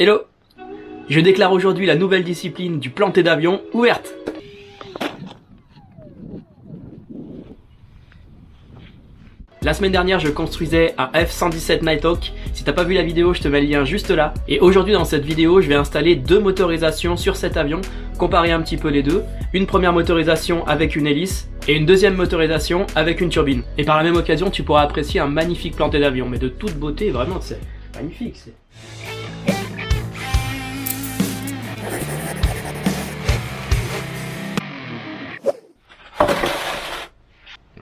Hello! Je déclare aujourd'hui la nouvelle discipline du planté d'avion ouverte. La semaine dernière, je construisais un F-117 Nighthawk. Si t'as pas vu la vidéo, je te mets le lien juste là. Et aujourd'hui, dans cette vidéo, je vais installer deux motorisations sur cet avion, comparer un petit peu les deux. Une première motorisation avec une hélice et une deuxième motorisation avec une turbine. Et par la même occasion, tu pourras apprécier un magnifique planté d'avion, mais de toute beauté, vraiment, c'est magnifique.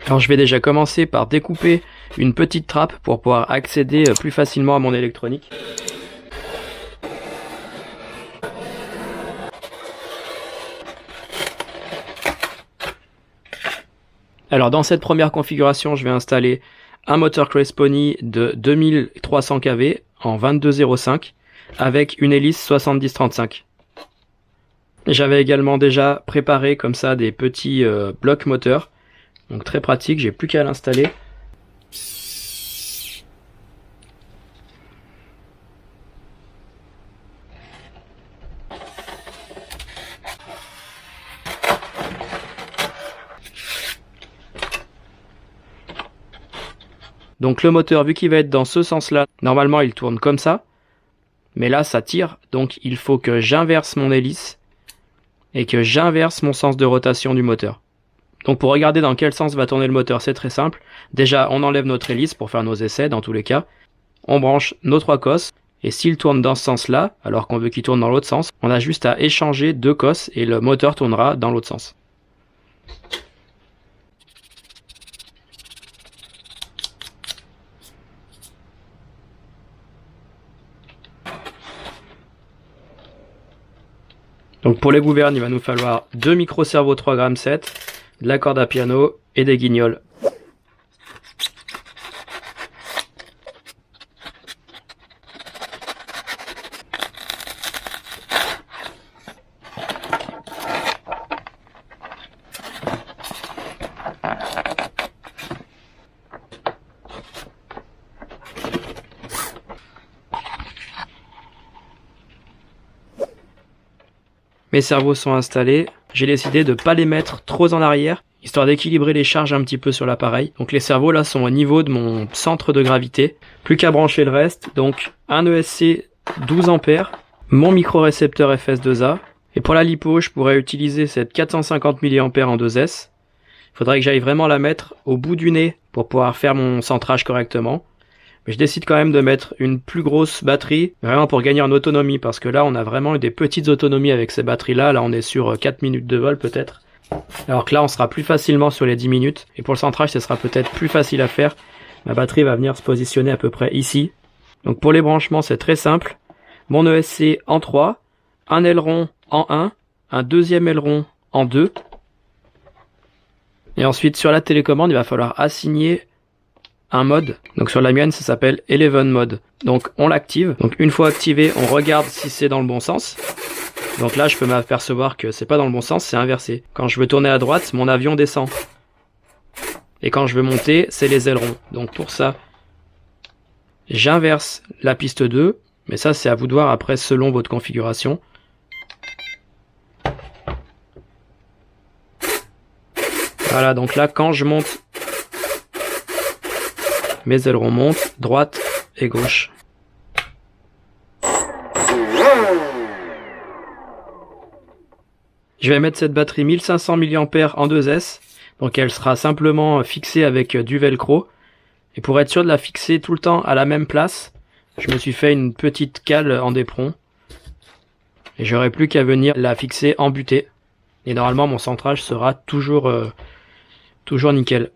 Alors je vais déjà commencer par découper une petite trappe pour pouvoir accéder plus facilement à mon électronique. Alors dans cette première configuration, je vais installer un moteur Cresponi de 2300 kV en 22,05 avec une hélice 70-35. J'avais également déjà préparé comme ça des petits blocs moteurs. Donc très pratique, j'ai plus qu'à l'installer. Donc le moteur, vu qu'il va être dans ce sens-là, normalement il tourne comme ça. Mais là ça tire, donc il faut que j'inverse mon hélice et que j'inverse mon sens de rotation du moteur. Donc pour regarder dans quel sens va tourner le moteur, c'est très simple. Déjà, on enlève notre hélice pour faire nos essais dans tous les cas. On branche nos trois cosses. Et s'il tourne dans ce sens-là, alors qu'on veut qu'il tourne dans l'autre sens, on a juste à échanger deux cosses et le moteur tournera dans l'autre sens. Donc pour les gouvernes, il va nous falloir deux micro-servos 3,7 g, de la corde à piano et des guignols. Mes servos sont installés, j'ai décidé de ne pas les mettre trop en arrière, histoire d'équilibrer les charges un petit peu sur l'appareil. Donc les servos là sont au niveau de mon centre de gravité, plus qu'à brancher le reste. Donc un ESC 12 A, mon micro-récepteur FS2A, et pour la lipo je pourrais utiliser cette 450 mA en 2S. Il faudrait que j'aille vraiment la mettre au bout du nez pour pouvoir faire mon centrage correctement. Mais je décide quand même de mettre une plus grosse batterie, vraiment pour gagner en autonomie, parce que là on a vraiment eu des petites autonomies avec ces batteries là, on est sur 4 minutes de vol peut-être. Alors que là on sera plus facilement sur les 10 minutes, et pour le centrage ce sera peut-être plus facile à faire. Ma batterie va venir se positionner à peu près ici. Donc pour les branchements c'est très simple, mon ESC en 3, un aileron en 1, un deuxième aileron en 2, et ensuite sur la télécommande il va falloir assigner un mode. Donc sur la mienne ça s'appelle Eleven Mode. Donc on l'active. Donc une fois activé, on regarde si c'est dans le bon sens. Donc là je peux m'apercevoir que c'est pas dans le bon sens, c'est inversé. Quand je veux tourner à droite, mon avion descend. Et quand je veux monter, c'est les ailerons. Donc pour ça, j'inverse la piste 2. Mais ça c'est à vous de voir après selon votre configuration. Voilà, donc là quand je monte, mes ailerons montent, droite et gauche. Je vais mettre cette batterie 1500 mA en 2S, donc elle sera simplement fixée avec du velcro. Et pour être sûr de la fixer tout le temps à la même place, je me suis fait une petite cale en d'éperon. Et j'aurai plus qu'à venir la fixer en butée. Et normalement mon centrage sera toujours nickel.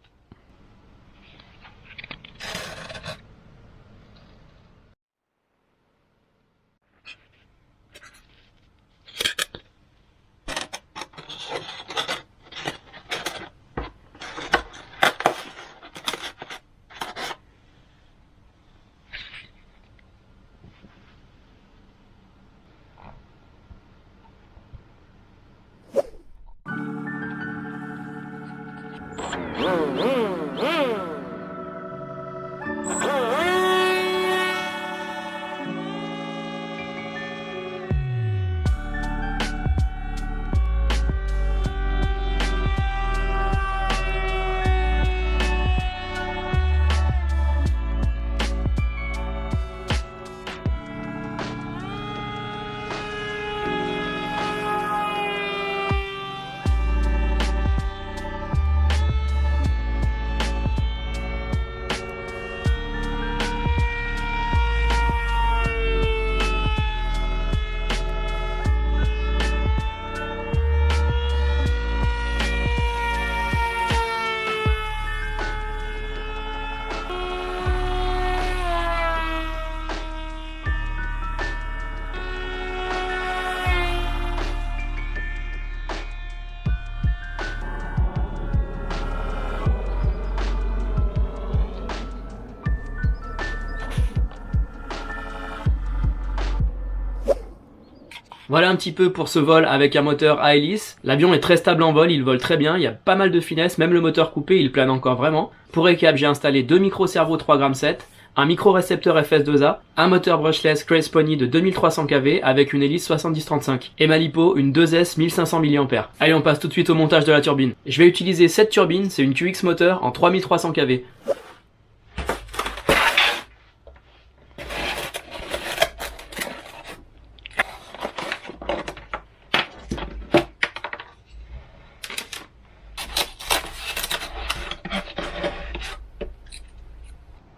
Voilà un petit peu pour ce vol avec un moteur à hélice. L'avion est très stable en vol, il vole très bien, il y a pas mal de finesse, même le moteur coupé, il plane encore vraiment. Pour récap, j'ai installé 2 micro-cerveaux 3,7 g, un micro-récepteur FS2A, un moteur brushless Craze Pony de 2300 kV avec une hélice 70-35 et ma lipo une 2S 1500 mAh. Allez, on passe tout de suite au montage de la turbine. Je vais utiliser cette turbine, c'est une QX moteur en 3300 kV.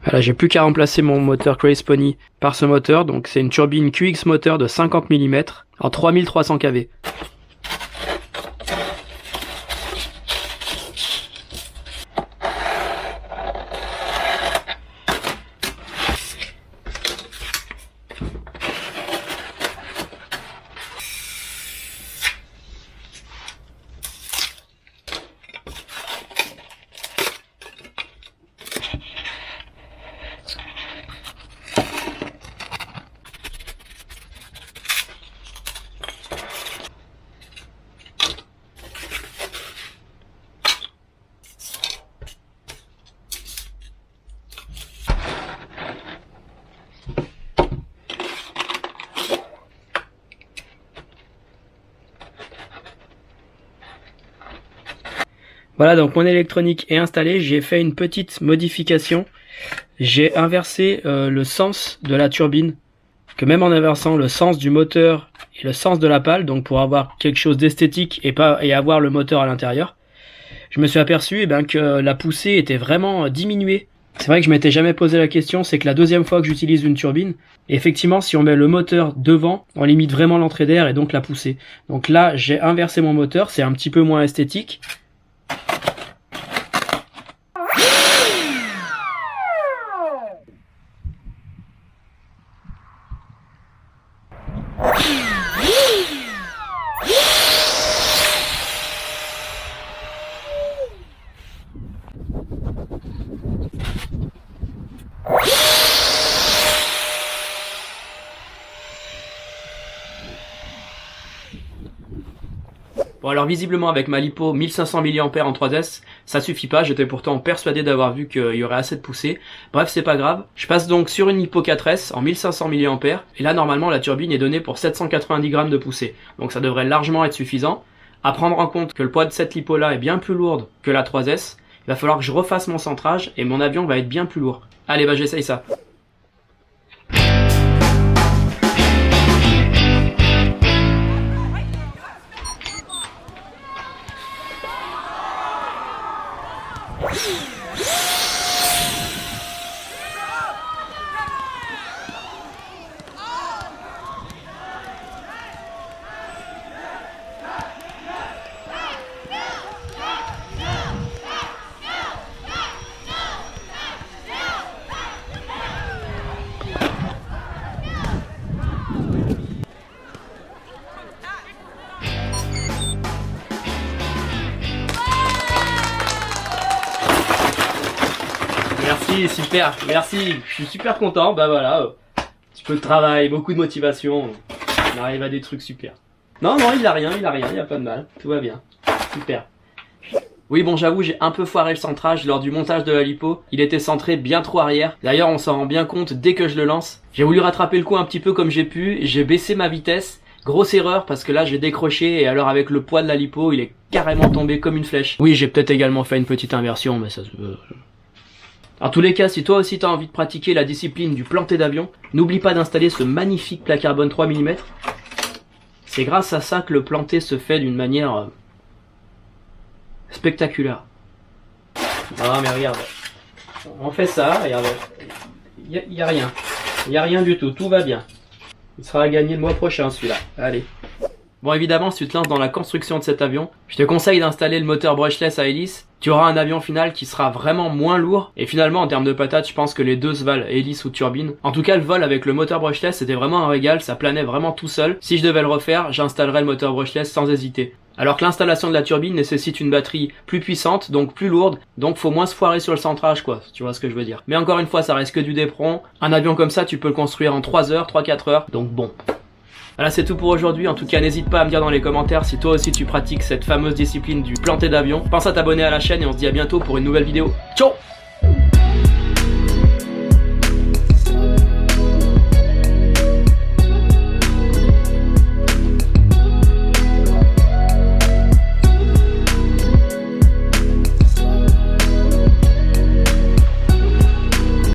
Voilà, j'ai plus qu'à remplacer mon moteur Craze Pony par ce moteur, donc c'est une turbine QX moteur de 50 mm en 3300 kV. Voilà, donc mon électronique est installée, j'ai fait une petite modification. J'ai inversé le sens de la turbine, que même en inversant le sens du moteur et le sens de la pale, donc pour avoir quelque chose d'esthétique et avoir le moteur à l'intérieur, je me suis aperçu que la poussée était vraiment diminuée. C'est vrai que je m'étais jamais posé la question, c'est que la deuxième fois que j'utilise une turbine, effectivement si on met le moteur devant, on limite vraiment l'entrée d'air et donc la poussée. Donc là j'ai inversé mon moteur, c'est un petit peu moins esthétique. Bon alors visiblement avec ma lipo 1500 mAh en 3S, ça suffit pas, j'étais pourtant persuadé d'avoir vu qu'il y aurait assez de poussée. Bref, c'est pas grave. Je passe donc sur une lipo 4S en 1500 mAh, et là normalement la turbine est donnée pour 790 grammes de poussée. Donc ça devrait largement être suffisant. À prendre en compte que le poids de cette lipo là est bien plus lourde que la 3S, il va falloir que je refasse mon centrage et mon avion va être bien plus lourd. Allez, j'essaye ça. Merci, super, merci, je suis super content, voilà, un petit peu de travail, beaucoup de motivation, on arrive à des trucs super. Non, il a rien, il y a pas de mal, tout va bien, super. Oui bon, j'avoue, j'ai un peu foiré le centrage lors du montage de la lipo, il était centré bien trop arrière, d'ailleurs on s'en rend bien compte dès que je le lance. J'ai voulu rattraper le coup un petit peu comme j'ai pu, j'ai baissé ma vitesse, grosse erreur parce que là j'ai décroché et alors avec le poids de la lipo, il est carrément tombé comme une flèche. Oui, j'ai peut-être également fait une petite inversion, mais ça se... En tous les cas, si toi aussi t'as envie de pratiquer la discipline du planté d'avion, n'oublie pas d'installer ce magnifique plat carbone 3 mm. C'est grâce à ça que le planté se fait d'une manière spectaculaire. Ah mais regarde, on fait ça, regarde, y a rien. Y a rien du tout, tout va bien. Il sera à gagner le mois prochain celui-là, allez. Bon évidemment, si tu te lances dans la construction de cet avion, je te conseille d'installer le moteur brushless à hélice. Tu auras un avion final qui sera vraiment moins lourd. Et finalement, en termes de patates, je pense que les deux se valent, hélice ou turbine. En tout cas, le vol avec le moteur brushless, c'était vraiment un régal, ça planait vraiment tout seul. Si je devais le refaire, j'installerais le moteur brushless sans hésiter. Alors que l'installation de la turbine nécessite une batterie plus puissante, donc plus lourde, donc faut moins se foirer sur le centrage quoi, tu vois ce que je veux dire. Mais encore une fois, ça reste que du Depron. Un avion comme ça, tu peux le construire en 3 heures, 3-4 heures, donc bon. Voilà, c'est tout pour aujourd'hui. En tout cas, n'hésite pas à me dire dans les commentaires si toi aussi tu pratiques cette fameuse discipline du planter d'avion. Pense à t'abonner à la chaîne et on se dit à bientôt pour une nouvelle vidéo. Ciao!